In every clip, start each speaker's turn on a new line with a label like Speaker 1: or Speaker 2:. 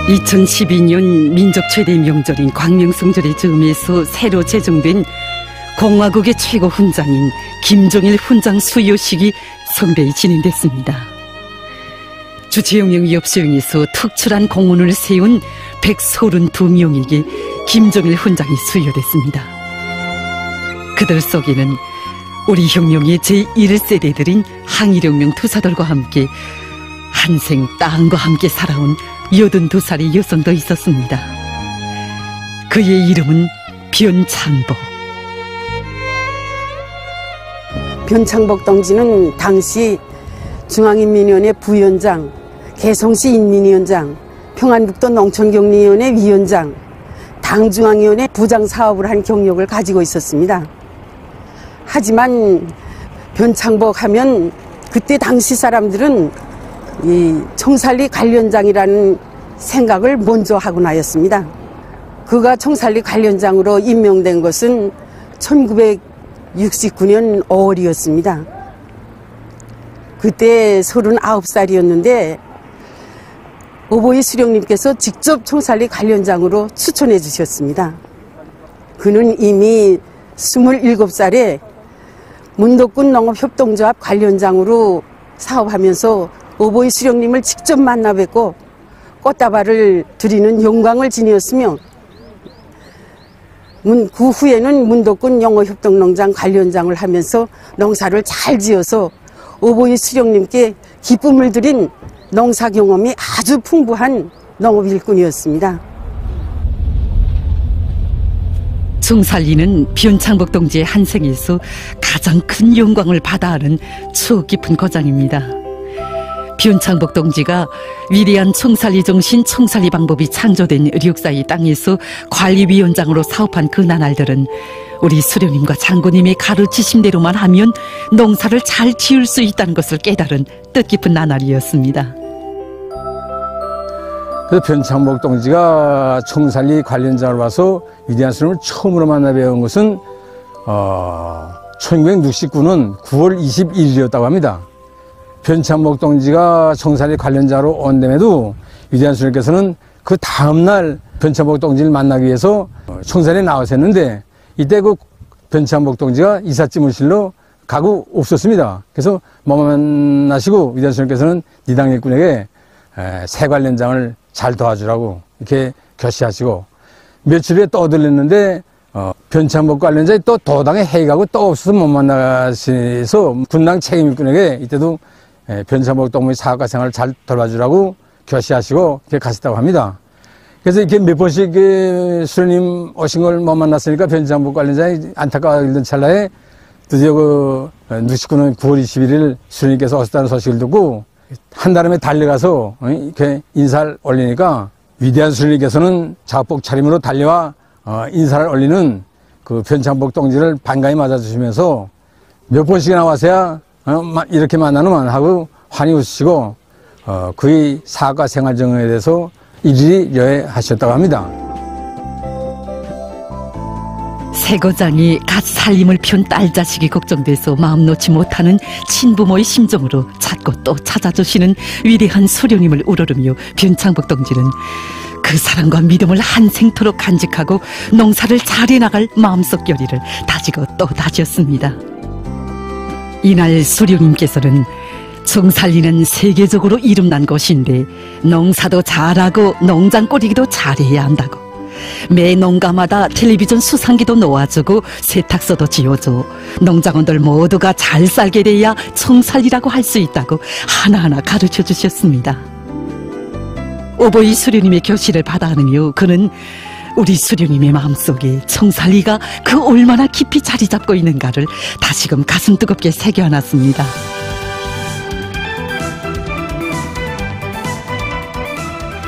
Speaker 1: 2012년 민족 최대 명절인 광명성절의 즈음에서 새로 제정된 공화국의 최고 훈장인 김정일 훈장 수여식이 성대히 진행됐습니다. 주최영령 위협수용에서 특출한 공헌을 세운 132명에게 김정일 훈장이 수여됐습니다. 그들 속에는 우리 혁명의 제1세대들인 항일혁명 투사들과 함께 한생 땅과 함께 살아온 82살의 여성도 있었습니다. 그의 이름은 변창복.
Speaker 2: 변창복 동지는 당시 중앙인민위원회 부위원장, 개성시 인민위원장, 평안북도 농촌격리위원회 위원장, 당중앙위원회 부장사업을 한 경력을 가지고 있었습니다. 하지만 변창복 하면 그때 당시 사람들은 이 총살리 관련장이라는 생각을 먼저 하고 나였습니다. 그가 총살리 관련장으로 임명된 것은 1969년 5월이었습니다. 그때 39살이었는데 오보이 수령님께서 직접 총살리 관련장으로 추천해 주셨습니다. 그는 이미 27살에 문덕군 농업협동조합 관련장으로 사업하면서 오보이 수령님을 직접 만나 뵙고 꽃다발을 드리는 영광을 지녔으며 그 후에는 문덕군 농업협동농장 관련장을 하면서 농사를 잘 지어서 오보이 수령님께 기쁨을 드린 농사 경험이 아주 풍부한 농업일꾼이었습니다.
Speaker 1: 총살리는 변창복 동지의 한생에서 가장 큰 영광을 받아하는 추억 깊은 거장입니다. 변창복 동지가 위대한 총살리 정신, 총살리 방법이 창조된 역사의 땅에서 관리위원장으로 사업한 그 나날들은 우리 수령님과 장군님의 가르치심대로만 하면 농사를 잘 지을 수 있다는 것을 깨달은 뜻깊은 나날이었습니다.
Speaker 3: 그래서 변창복 동지가 총살리 관련장을 와서 위대한 수령을 처음으로 만나 배운 것은 1969년 9월 21일이었다고 합니다. 변창복 동지가 총살리 관련자로 온 데에도 위대한 수령께서는 그 다음날 변창복 동지를 만나기 위해서 총살리에 나왔었는데 이때 그 변창복 동지가 이삿짐을실로 가고 없었습니다. 그래서 만나시고 위대한 수령께서는 니당 일꾼에게 새 관련장을 잘 도와주라고 이렇게 교시하시고 며칠 후에 또 들렸는데 변창복 관련자에 또 도당에 회의가고 또 없어서 못 만나셔서 군당 책임일꾼에게 이때도 변창복 동무의 사학과 생활을 잘 돌봐주라고 교시하시고 이렇게 가셨다고 합니다. 그래서 이렇게 몇 번씩 수령님 오신 걸 못 만났으니까 변창복 관련자에 안타까워하던 찰나에 드디어 그 69년 9월 21일 수령님께서 오셨다는 소식을 듣고 한달음에 달려가서 이렇게 인사를 올리니까 위대한 수령님께서는 작복 차림으로 달려와 인사를 올리는 그 변창복 동지를 반가이 맞아주시면서 몇 번씩이나 와서야 이렇게 만나는만 하고 환히 웃으시고 그의 사학과 생활 정에 대해서 일일이 여해하셨다고 합니다.
Speaker 1: 새 거장이 갓 살림을 편 딸 자식이 걱정돼서 마음 놓지 못하는 친부모의 심정으로 찾고 또 찾아주시는 위대한 수령님을 우러르며 변창복 동지는 그 사랑과 믿음을 한생토록 간직하고 농사를 잘해 나갈 마음속 결의를 다지고 또 다졌습니다. 이날 수령님께서는 총살리는 세계적으로 이름난 곳인데 농사도 잘하고 농장 꾸리기도 잘해야 한다고, 매 농가마다 텔레비전 수상기도 놓아주고 세탁소도 지어줘 농장원들 모두가 잘 살게 돼야 총살리라고 할 수 있다고 하나하나 가르쳐 주셨습니다. 오보이 수령님의 교시를 받아 하느며 그는 우리 수령님의 마음속에 총살리가 그 얼마나 깊이 자리 잡고 있는가를 다시금 가슴 뜨겁게 새겨안았습니다.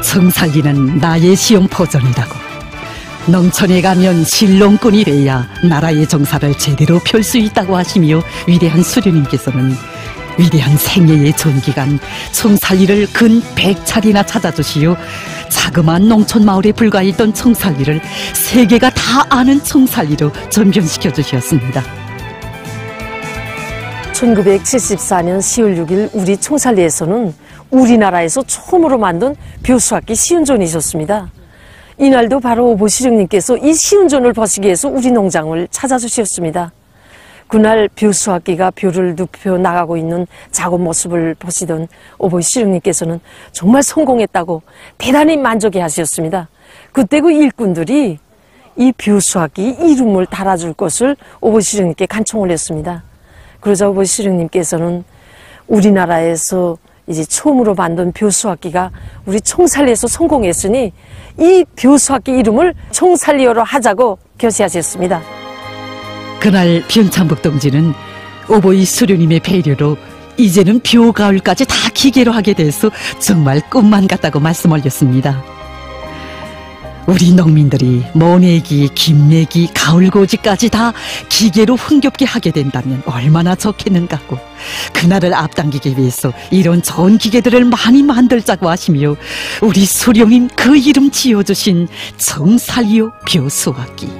Speaker 1: 총살리는 나의 시험포전이라고, 농촌에 가면 실농꾼이 돼야 나라의 정사를 제대로 펼 수 있다고 하시며 위대한 수령님께서는 위대한 생애의 전기간 총살리를 근 100차례나 찾아주시어 자그마한 농촌 마을에 불과했던 총살리를 세계가 다 아는 총살리로 전변시켜 주셨습니다.
Speaker 4: 1974년 10월 6일 우리 총살리에서는 우리나라에서 처음으로 만든 벼수악기 시운전이 있었습니다. 이날도 바로 오보시령님께서 이 시운전을 보시기 위해서 우리 농장을 찾아주셨습니다. 그날 벼수악기가 벼를 눕혀 나가고 있는 작업 모습을 보시던 오보시령님께서는 정말 성공했다고 대단히 만족해 하셨습니다. 그때 그 일꾼들이 이 벼수악기 이름을 달아줄 것을 오보시령님께 간청을 했습니다. 그러자 오보시령님께서는 우리나라에서 이제 처음으로 만든 벼수악기가 우리 총살리에서 성공했으니 이 벼수악기 이름을 총살리어로 하자고 결심하셨습니다.
Speaker 1: 그날 변창복 동지는 오보이 수령님의 배려로 이제는 벼가을까지 다 기계로 하게 돼서 정말 꿈만 같다고 말씀 올렸습니다. 우리 농민들이 모내기, 김내기, 가을고지까지 다 기계로 흥겹게 하게 된다면 얼마나 좋겠는가고 그날을 앞당기기 위해서 이런 좋은 기계들을 많이 만들자고 하시며 우리 수령님 그 이름 지어주신 정살리오 벼수악기.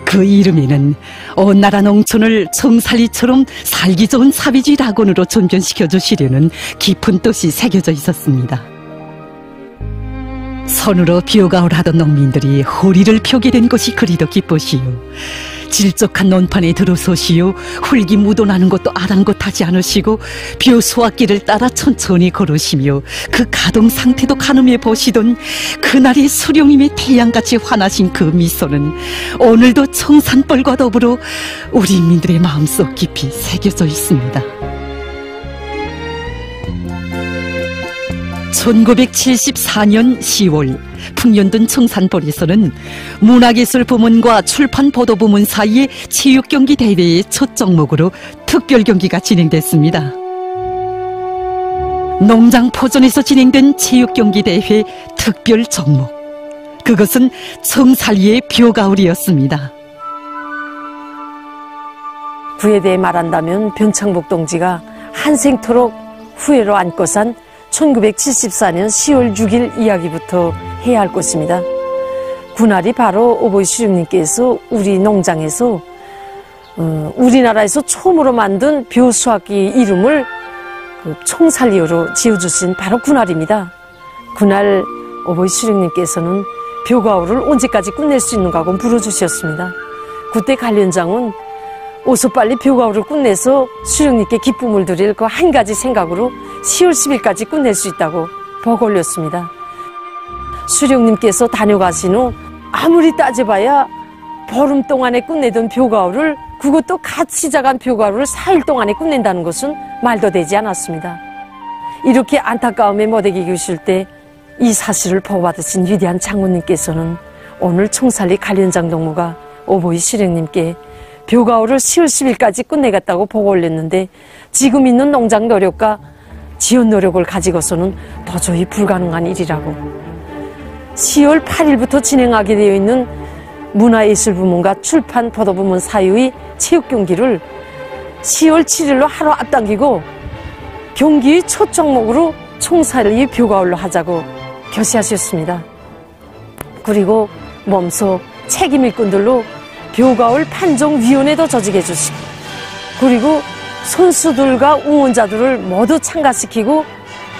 Speaker 1: 그 이름에는 온 나라 농촌을 정살리처럼 살기 좋은 사비지 낙원으로 전변시켜 주시려는 깊은 뜻이 새겨져 있었습니다. 손으로 벼가을 하던 농민들이 허리를 펴게 된 것이 그리도 기쁘시오. 질적한 논판에 들어서시오. 흙이 묻어나는 것도 아랑곳하지 않으시고 벼수악기를 따라 천천히 걸으시며 그 가동 상태도 가늠해 보시던 그날의 수령님의 태양같이 환하신 그 미소는 오늘도 청산벌과 더불어 우리 인민들의 마음속 깊이 새겨져 있습니다. 1974년 10월 풍년든 청산벌에서는 문화예술 부문과 출판 보도 부문 사이의 체육경기 대회의 첫 종목으로 특별 경기가 진행됐습니다. 농장 포전에서 진행된 체육경기 대회 특별 종목, 그것은 청살리의 벼가을이었습니다.
Speaker 4: 그에 대해 말한다면 변창복 동지가 한생토록 후회로 안고 산 1974년 10월 6일 이야기부터 해야 할 것입니다. 그날이 바로 오보이 수령님께서 우리 농장에서 우리나라에서 처음으로 만든 벼수악기 이름을 총살리오로 지어주신 바로 그날입니다. 그날 오보이 수령님께서는 벼가을을 언제까지 끝낼 수 있는가 하고 물어주셨습니다. 그때 관련장은 어서 빨리 벼가을을 끝내서 수령님께 기쁨을 드릴 그 한 가지 생각으로 10월 10일까지 끝낼 수 있다고 복 올렸습니다. 수령님께서 다녀가신 후 아무리 따져봐야 보름 동안에 끝내던 벼가을을, 그것도 갓 시작한 벼가을을 4일 동안에 끝낸다는 것은 말도 되지 않았습니다. 이렇게 안타까움에 못되게 계실 때 이 사실을 보고받으신 위대한 장모님께서는 오늘 총살리 관련장 동무가 오보이 수령님께 벼가을을 10월 10일까지 끝내겠다고 보고 올렸는데 지금 있는 농장 노력과 지원 노력을 가지고서는 도저히 불가능한 일이라고. 10월 8일부터 진행하게 되어 있는 문화예술부문과 출판 보도부문 사이의 체육경기를 10월 7일로 하루 앞당기고 경기의 첫 종목으로 총살리 벼가을로 하자고 결심하셨습니다. 그리고 몸소 책임일꾼들로 벼가을 판정위원회도 조직해 주시고, 그리고 선수들과 응원자들을 모두 참가시키고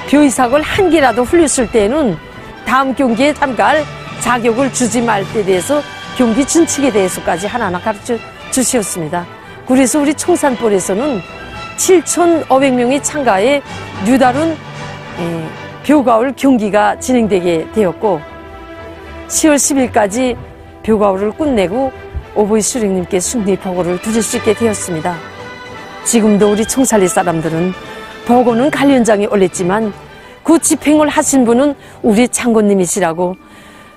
Speaker 4: 벼이삭을 한 개라도 흘렸을 때에는 다음 경기에 참가할 자격을 주지 말 때 대해서 경기 준칙에 대해서까지 하나하나 가르쳐 주셨습니다. 그래서 우리 청산벌에서는 7,500명이 참가해 뉴다른 벼가을 경기가 진행되게 되었고 10월 10일까지 벼가을을 끝내고 오보이 수령님께 승리 보고를 드릴 수 있게 되었습니다. 지금도 우리 청살리 사람들은 보고는 관련장에 올렸지만 그 집행을 하신 분은 우리 장군님이시라고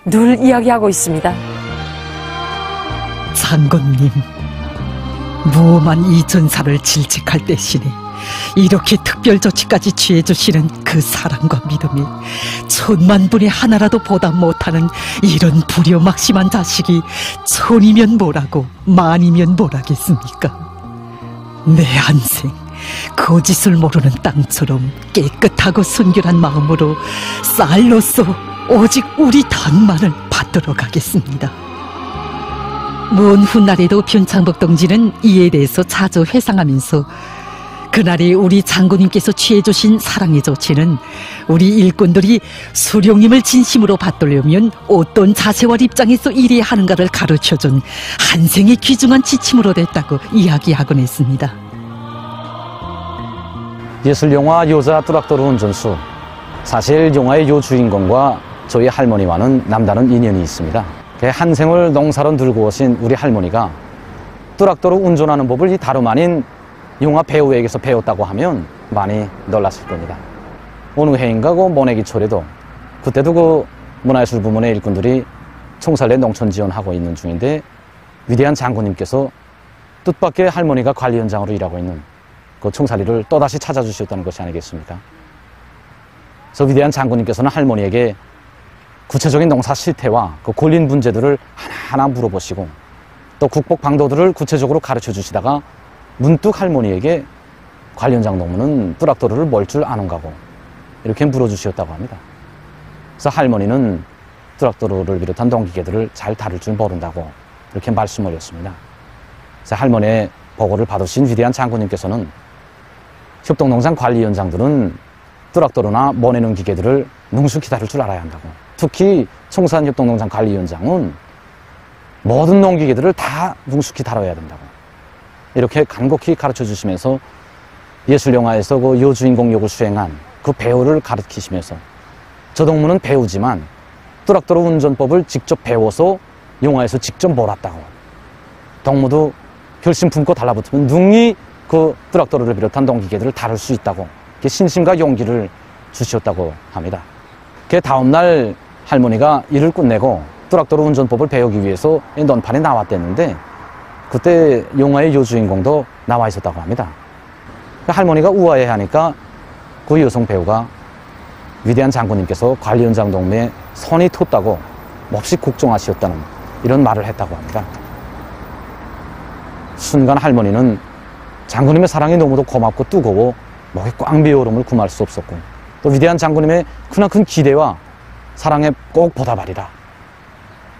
Speaker 4: 늘 이야기하고 있습니다.
Speaker 1: 장군님, 무엄한 이 전사를 질책할 대신에 이렇게 특별 조치까지 취해주시는 그 사랑과 믿음이 천만 분의 하나라도 보다 못하는 이런 불효막심한 자식이 천이면 뭐라고 만이면 뭐라겠습니까? 내 한생 거짓을 모르는 땅처럼 깨끗하고 순결한 마음으로 쌀로서 오직 우리 당만을 받들어 가겠습니다. 먼 훗날에도 변창복 동지는 이에 대해서 자주 회상하면서 그날이 우리 장군님께서 취해주신 사랑의 조치는 우리 일꾼들이 수령님을 진심으로 받들려면 어떤 자세와 입장에서 일해야 하는가를 가르쳐준 한생의 귀중한 지침으로 됐다고 이야기하곤 했습니다.
Speaker 5: 예술영화 여자 뚜락도르 운전수, 사실 영화의 요 주인공과 저희 할머니와는 남다른 인연이 있습니다. 한생을 농사로 들고 오신 우리 할머니가 뚜락도르 운전하는 법을 이 다름 아닌 영화 배우에게서 배웠다고 하면 많이 놀랐을 겁니다. 어느 해인가 그 모내기 초래도 그때도 그 문화예술부문의 일꾼들이 총살내 농촌 지원하고 있는 중인데 위대한 장군님께서 뜻밖의 할머니가 관리 현장으로 일하고 있는 그 총살이를 또다시 찾아주셨다는 것이 아니겠습니까? 그래서 위대한 장군님께서는 할머니에게 구체적인 농사 실태와 그 권린 문제들을 하나하나 물어보시고 또 국복 방도들을 구체적으로 가르쳐 주시다가 문득 할머니에게 관련장 농무는 뚜락도르를 뭘 줄 아는가고 이렇게 물어주셨다고 합니다. 그래서 할머니는 뚜락도르를 비롯한 농기계들을 잘 다룰 줄 모른다고 이렇게 말씀을 하셨습니다. 그래서 할머니의 보고를 받으신 위대한 장군님께서는 협동농장 관리위원장들은 뚜락도르나 모내는 기계들을 능숙히 다룰 줄 알아야 한다고, 특히 청산협동농장 관리위원장은 모든 농기계들을 다 능숙히 다뤄야 된다고 이렇게 간곡히 가르쳐 주시면서 예술영화에서 그 여주인공 역을 수행한 그 배우를 가르치시면서 저 동무는 배우지만 뚜락도르 운전법을 직접 배워서 영화에서 직접 몰았다고, 동무도 결심 품고 달라붙으면 능히 그 뚜락도르를 비롯한 농기계들을 다룰 수 있다고 신심과 용기를 주셨다고 합니다. 그 다음날 할머니가 일을 끝내고 뚜락도르 운전법을 배우기 위해서 논판에 나왔댔는데 그때 영화의 여주인공도 나와 있었다고 합니다. 할머니가 우아해하니까 그 여성 배우가 위대한 장군님께서 관리현장 동무에 손이 텄다고 몹시 걱정하시었다는 이런 말을 했다고 합니다. 순간 할머니는 장군님의 사랑이 너무도 고맙고 뜨거워 목에 꽉 메어 오름을 금할 수 없었고 또 위대한 장군님의 크나큰 기대와 사랑에 꼭 보답하리라.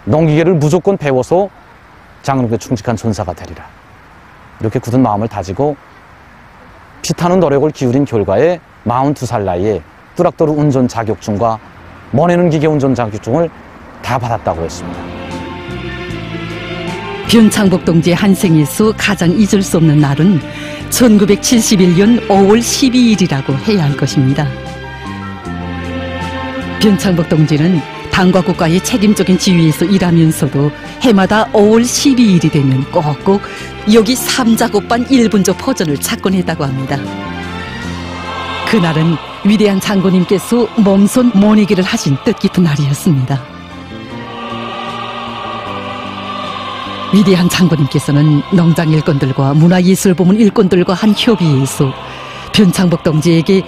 Speaker 5: 농기계를 무조건 배워서 장군님께 충직한 전사가 되리라. 이렇게 굳은 마음을 다지고 피타는 노력을 기울인 결과에 42살 나이에 뚜락도르 운전 자격증과 모내는 기계 운전 자격증을 다 받았다고 했습니다.
Speaker 1: 변창복 동지의 한생에서 가장 잊을 수 없는 날은 1971년 5월 12일이라고 해야 할 것입니다. 변창복 동지는 당과 국가의 책임적인 지위에서 일하면서도 해마다 5월 12일이 되면 꼭꼭 여기 삼자곡반 1분조 포전을 찾곤 했다고 합니다. 그날은 위대한 장군님께서 몸손 모내기를 하신 뜻깊은 날이었습니다. 위대한 장군님께서는 농장 일꾼들과 문화예술부문 일꾼들과 한 협의에서 변창복 동지에게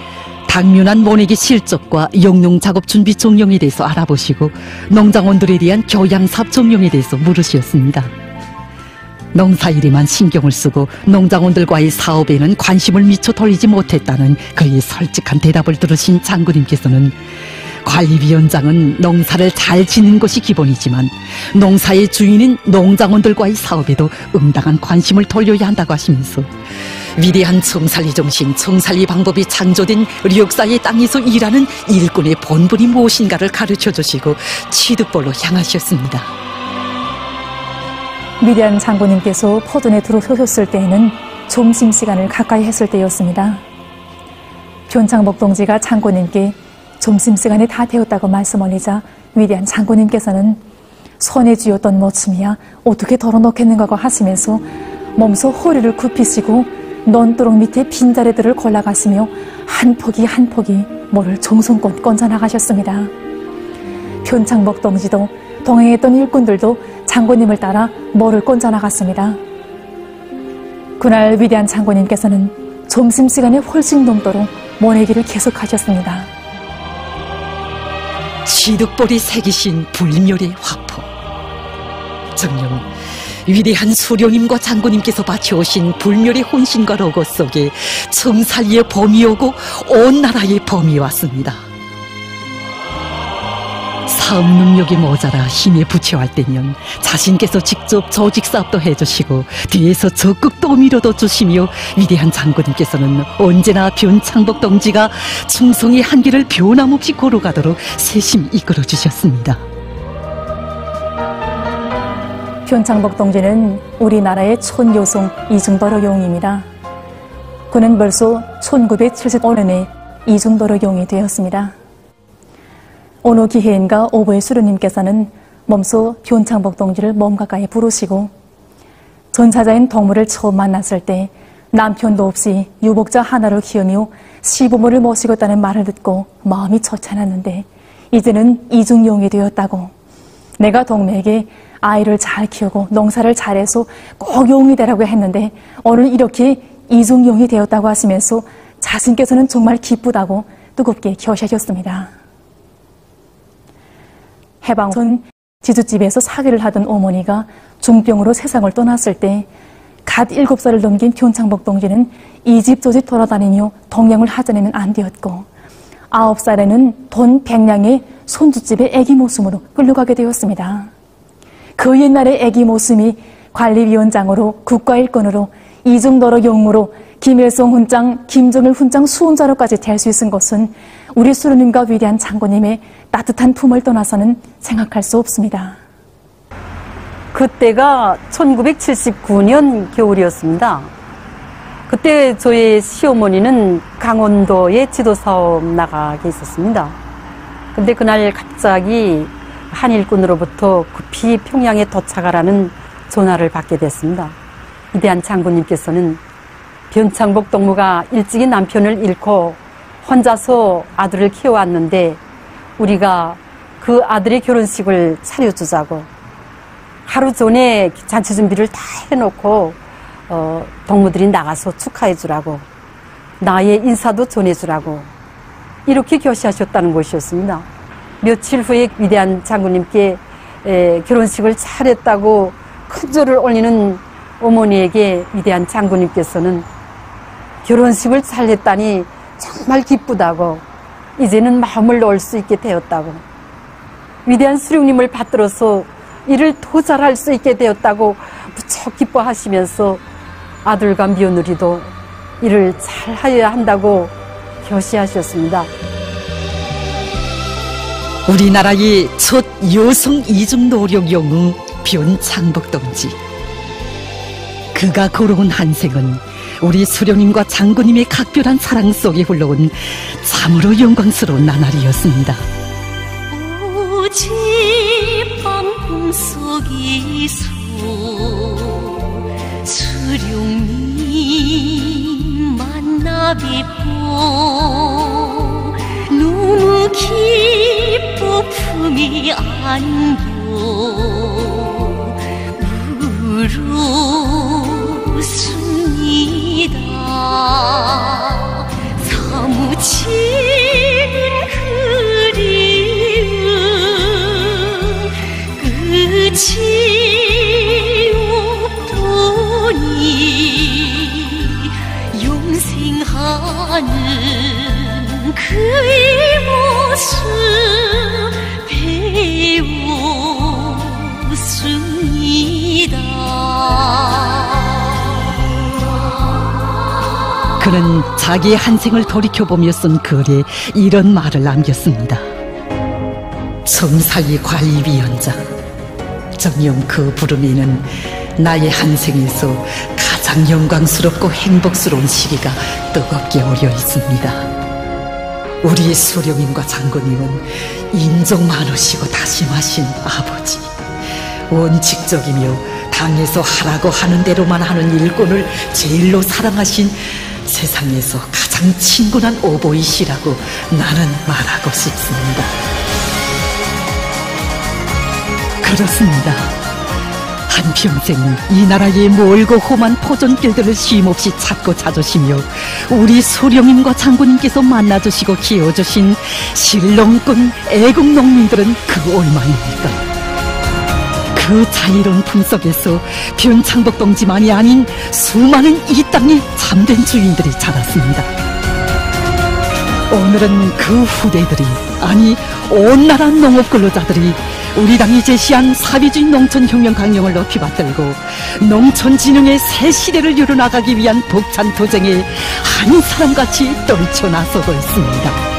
Speaker 1: 당면한 모내기 실적과 영농작업 준비 종령에 대해서 알아보시고 농장원들에 대한 교양사업 종령에 대해서 물으셨습니다. 농사일에만 신경을 쓰고 농장원들과의 사업에는 관심을 미처 돌리지 못했다는 그의 솔직한 대답을 들으신 장군님께서는 관리위원장은 농사를 잘 짓는 것이 기본이지만 농사의 주인인 농장원들과의 사업에도 응당한 관심을 돌려야 한다고 하시면서 위대한 청살리 정신, 청살리 방법이 창조된 역사의 땅에서 일하는 일꾼의 본분이 무엇인가를 가르쳐주시고 취득볼로 향하셨습니다.
Speaker 6: 위대한 장군님께서 포전에 들어서셨을 때에는 점심시간을 가까이 했을 때였습니다. 변창복 동지가 장군님께 점심시간이 다 되었다고 말씀 올리자 위대한 장군님께서는 손에 쥐었던 모침이야 어떻게 덜어놓겠는가 하시면서 몸소 허리를 굽히시고 논두렁 밑에 빈자리들을 골라가시며 한 포기 한 포기 모를 정성껏 건져 나가셨습니다. 변창복 동지도 동행했던 일꾼들도 장군님을 따라 모를 건져 나갔습니다. 그날 위대한 장군님께서는 점심시간에 훨씬 넘도록 모내기를 계속하셨습니다.
Speaker 1: 취득볼이 새기신 불멸의 화포, 정녕 위대한 수령님과 장군님께서 바쳐오신 불멸의 혼신과 로고 속에 청살리의 범이 오고 온 나라의 범이 왔습니다. 사업 능력이 모자라 힘에 부채할 때면 자신께서 직접 조직 사업도 해주시고 뒤에서 적극도 밀어도 주시며 위대한 장군님께서는 언제나 변창복 동지가 충성의 한길을 변함없이 걸어가도록 세심 이끌어 주셨습니다.
Speaker 6: 변창복 동지는 우리나라의 촌요송 이중도로용입니다. 그는 벌써 1975년에 이중도로용이 되었습니다. 어느 기회인가 오보의 수련님께서는 몸소 변창복 동지를 몸 가까이 부르시고 전사자인 동무를 처음 만났을 때 남편도 없이 유복자 하나를 키우며 시부모를 모시고 있다는 말을 듣고 마음이 처참했는데 이제는 이중용이 되었다고, 내가 동무에게 아이를 잘 키우고 농사를 잘해서 꼭 용이 되라고 했는데 오늘 이렇게 이중용이 되었다고 하시면서 자신께서는 정말 기쁘다고 뜨겁게 교시하셨습니다. 해방 전 지주집에서 사기를 하던 어머니가 중병으로 세상을 떠났을 때 갓 7살을 넘긴 변창복 동지는 이 집 저 집 돌아다니며 동양을 하자내면 안 되었고 9살에는 돈 100냥의 손주집에 애기 모습으로 끌려가게 되었습니다. 그 옛날의 애기 모습이 관리위원장으로 국가일권으로 이중도로용으로 김일성 훈장, 김정일 훈장 수훈자로까지 될 수 있은 것은 우리 수련님과 위대한 장군님의 따뜻한 품을 떠나서는 생각할 수 없습니다.
Speaker 7: 그때가 1979년 겨울이었습니다. 그때 저희 시어머니는 강원도에 지도사업 나가게 있었습니다. 근데 그날 갑자기 한일군으로부터 급히 평양에 도착하라는 전화를 받게 됐습니다. 위대한 장군님께서는 변창복 동무가 일찍이 남편을 잃고 혼자서 아들을 키워왔는데 우리가 그 아들의 결혼식을 차려주자고, 하루 전에 잔치 준비를 다 해놓고 동무들이 나가서 축하해주라고, 나의 인사도 전해주라고 이렇게 교시하셨다는 것이었습니다. 며칠 후에 위대한 장군님께 결혼식을 잘했다고 큰절을 올리는 어머니에게 위대한 장군님께서는 결혼식을 잘했다니 정말 기쁘다고, 이제는 마음을 놓을 수 있게 되었다고, 위대한 수령님을 받들어서 일을 더 잘할 수 있게 되었다고 무척 기뻐하시면서 아들과 며느리도 일을 잘하여야 한다고 교시하셨습니다.
Speaker 1: 우리나라의 첫 여성 이중노력 영웅 변창복 동지. 그가 걸어온 한 생은 우리 수령님과 장군님의 각별한 사랑 속에 흘러온 참으로 영광스러운 나날이었습니다.
Speaker 8: 어젯밤 속에서 수령님 만나 뵙고 너무 기뻐 품이 안겨 울었습니다. 사무치는 그리움 끝이 없더니 영생하는 그의 모습 배웠습니다.
Speaker 1: 그는 자기의 한 생을 돌이켜보며 쓴 글에 이런 말을 남겼습니다. 정상위 관리위원장, 정녕 그 부름에는 나의 한 생에서 가장 영광스럽고 행복스러운 시기가 뜨겁게 어려 있습니다. 우리 수령님과 장군님은 인정 많으시고 다심하신 아버지, 원칙적이며 당에서 하라고 하는 대로만 하는 일꾼을 제일로 사랑하신 세상에서 가장 친근한 오보이시라고 나는 말하고 싶습니다. 그렇습니다. 한평생 이 나라의 멀고 험한 포전길들을 쉼없이 찾고 찾으시며 우리 수령님과 장군님께서 만나주시고 키워주신 신롱꾼 애국 농민들은 그 얼마입니까? 그 자유로운 품속에서 변창복 동지만이 아닌 수많은 이 땅의 참된 주인들이 자랐습니다. 오늘은 그 후대들이, 아니 온 나라 농업 근로자들이 우리 당이 제시한 사회주의 농촌혁명 강령을 높이 받들고 농촌진흥의 새 시대를 이뤄나가기 위한 벅찬 도쟁에 한 사람같이 떨쳐 나서고 있습니다.